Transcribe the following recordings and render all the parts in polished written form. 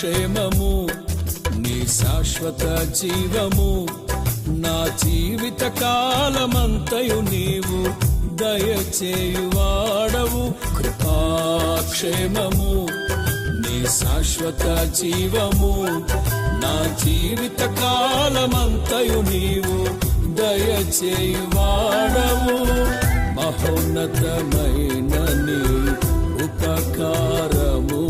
క్షేమము నీ శాశ్వత జీవము నా జీవిత కాలమంతయు నీవు దయచేయువాడవు. కృపాక్షేమము నీ శాశ్వత జీవము నా జీవిత కాలమంతయు నీవు దయచేయువాడవు. మహోన్నతమైన నీ ఉపకారములు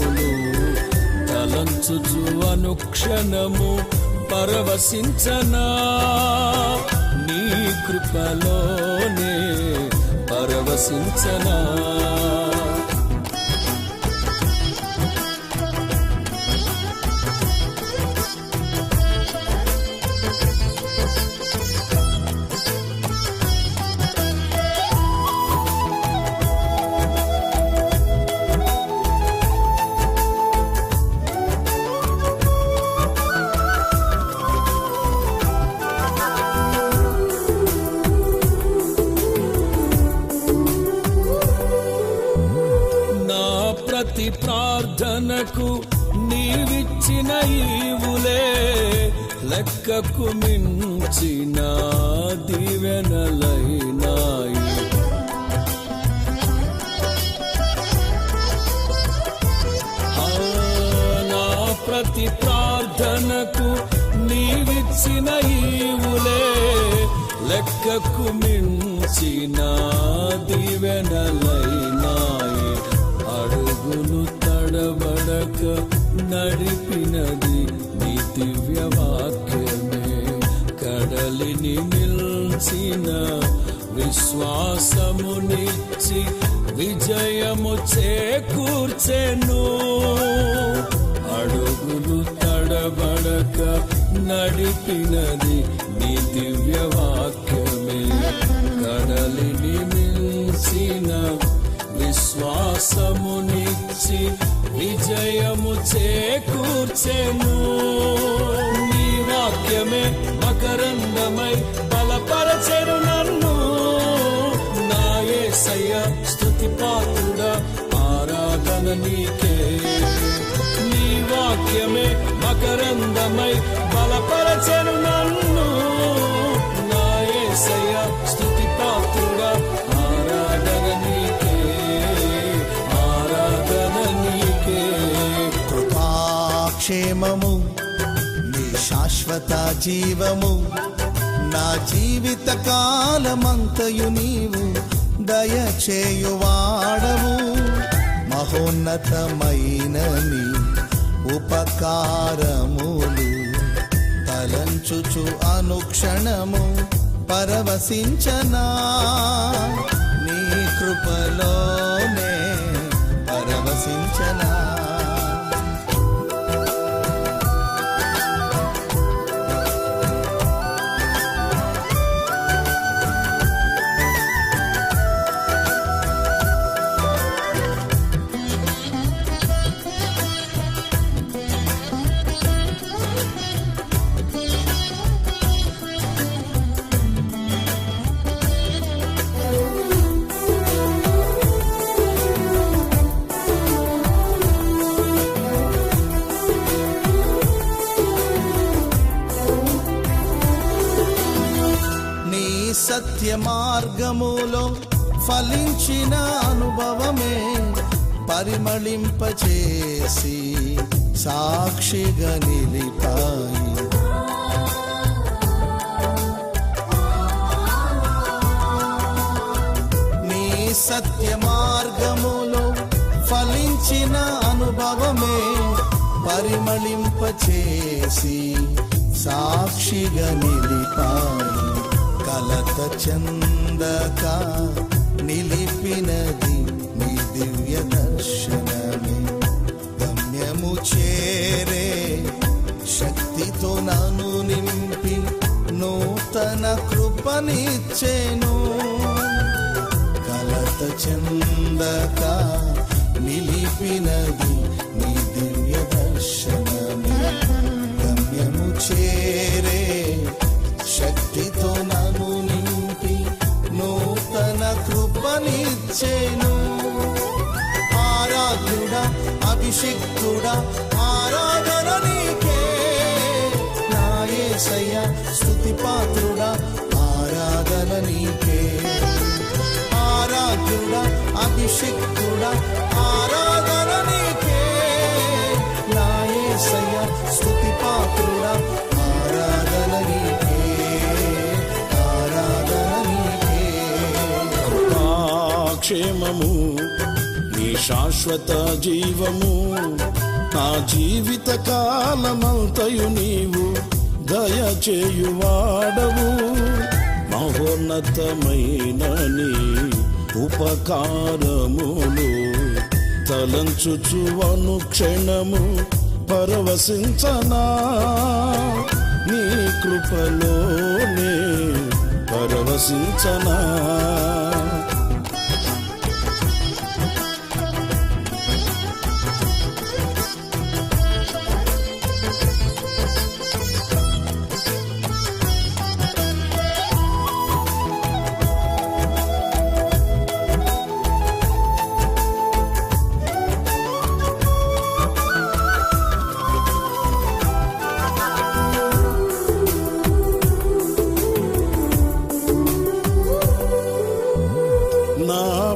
తలంచుచు అనుక్షణము పరవశించనా నీ కృపలోనే పరవశించనా. ప్రతి ప్రార్థనకు నీవిచ్చిన ఈవులే లెక్కకు మించిన దీవెనలైనాయి. నా ప్రతి ప్రార్థనకు నీవిచ్చిన ఈవులే లెక్కకు మించిన దీవెనలైనాయి. అడుగులు తడబడక నడిపినది నీ దివ్య వాక్యమే. కడలిని నిల్చిన విశ్వాసమునిచ్చి విజయము చేకూర్చెను. అడుగులు తడబడక నడిపినది నీ దివ్య వాక్యమే. కడలిని నిల్చిన విశ్వాసమునిచ్చి విజయము చేకూర్చెను. నీ వాక్యమే మకరందమై బలపరచెను నన్ను. నా యేసయ్య స్తుతి పాత్రుడా ఆరాధన నీకే. నీ వాక్యమే మకరందమై బలపరచెను నన్ను. నా యేసయ్య స్తుతి పాత్రుడా ఆరాధన నీకే. క్షేమము నీ శాశ్వత జీవము నా జీవిత కాలమంతయు నీవు దయచేయువాడవు. మహోన్నతమైన నీ ఉపకారములు తలంచుచు అనుక్షణము పరవశించనా నీ కృపలోనే పరవశించనా. సత్య మార్గములో ఫలించిన అనుభవమే పరిమళింపచేసి సాక్షిగా నిలిపాయి. నీ సత్య మార్గములో ఫలించిన అనుభవమే పరిమళింపచేసి సాక్షిగా నిలిపాయి. కలత చెందక నిలిపినది నీ దివ్య దర్శనమే. గమ్యము చేరే శక్తితో నన్ను నింపి నూతన కృపనిచ్చెను. కలత చెందక నిలిపినది నీ దివ్య దర్శనమే. గమ్యము చేరే శక్తితో నన్ను నింపి నూతన కృపనిచ్చెను. ఆరాధ్యుడా అభిషిక్తుడా ఆరాధన యేసయ్య స్తుతి పాత్రుడా ఆరాధన నీకే. ఆరాధ్యుడా అభిషిక్తుడా ఆరాధన నీకే. నా యేసయ్య స్తుతి పాత్రుడా ఆరాధన నీకే. ఆరాధన నీకే. క్షేమము నీ శాశ్వత జీవము, నా జీవిత కాలమంతయు నీవు దయచేయువాడవు. మహోన్నతమైన నీ ఉపకారములు తలంచుచు అనుక్షణము పరవశించనా. నీ కృపలోనే పరవశించనా.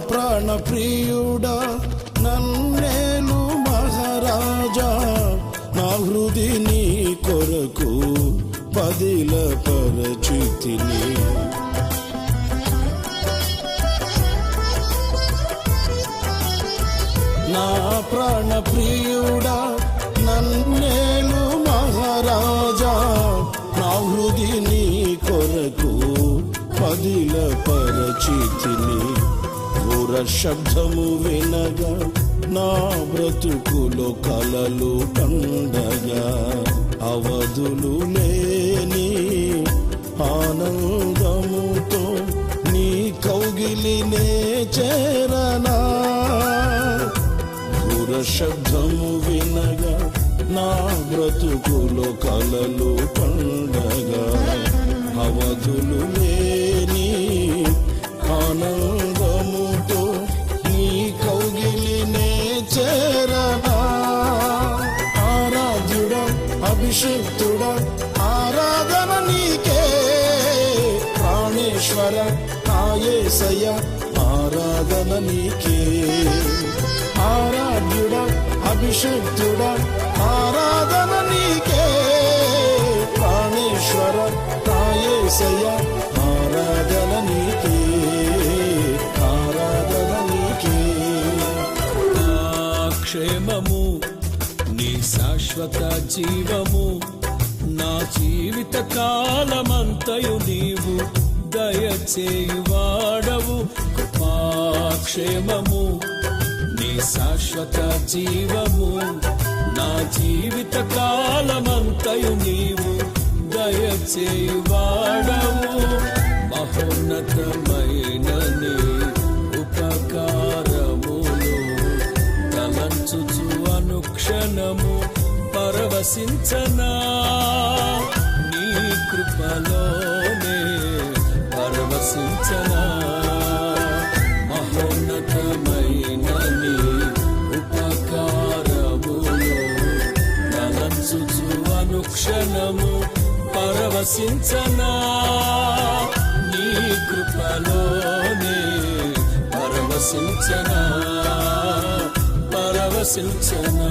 ప్రాణ ప్రియుడా నన్నేలు మహారాజా, నా హృది నీ కొరకు పదిల పరచితిని. నా ప్రాణ ప్రియుడా నన్నేలు మహారాజా, నా హృది నీ కొరకు పదిల పరచితిని. ఘోర శబ్దము వినగా నా బ్రతుకులో కలలు పండగా, అవధులు లేని ఆనందముతో నీ కౌగిలినే చేరనా. ఘోర శబ్దము వినగా నా బ్రతుకులో కలలు పండగా, అవధులు లేని ఆనందముతో నీ కౌగిలినే చేరనా. ఆరాధ్యుడా అభిషిక్తుడా ఆరాధన నీకే. ప్రాణేశ్వర నా యేసయ్య ఆరాధన నీకే. ఆరాధ్యుడా అభిషిక్తుడా ఆరాధన నీకే. ప్రాణేశ్వర నా యేసయ్య ఆరాధన నీకే. ఆరాధన నీకే. క్షేమము నీ శాశ్వత జీవము, నా జీవిత కాలమంతయు నీవు దయచేయువాడవు. క్షేమము నీ శాశ్వత జీవము, నా జీవిత కాలమంతయు నీవు దయచేయువాడవు. మహోన్నతమైన నీ ఉపకారములు తలంచుచు అనుక్షణము పరవశించనా. నీ కృపలోనే పరవశించనా. మహోన్నతమైన నీ ఉపకారములు తలంచుచు అనుక్షణము పరవశించనా. నీ కృపలోనే పరవశించనా. పరవశించనా.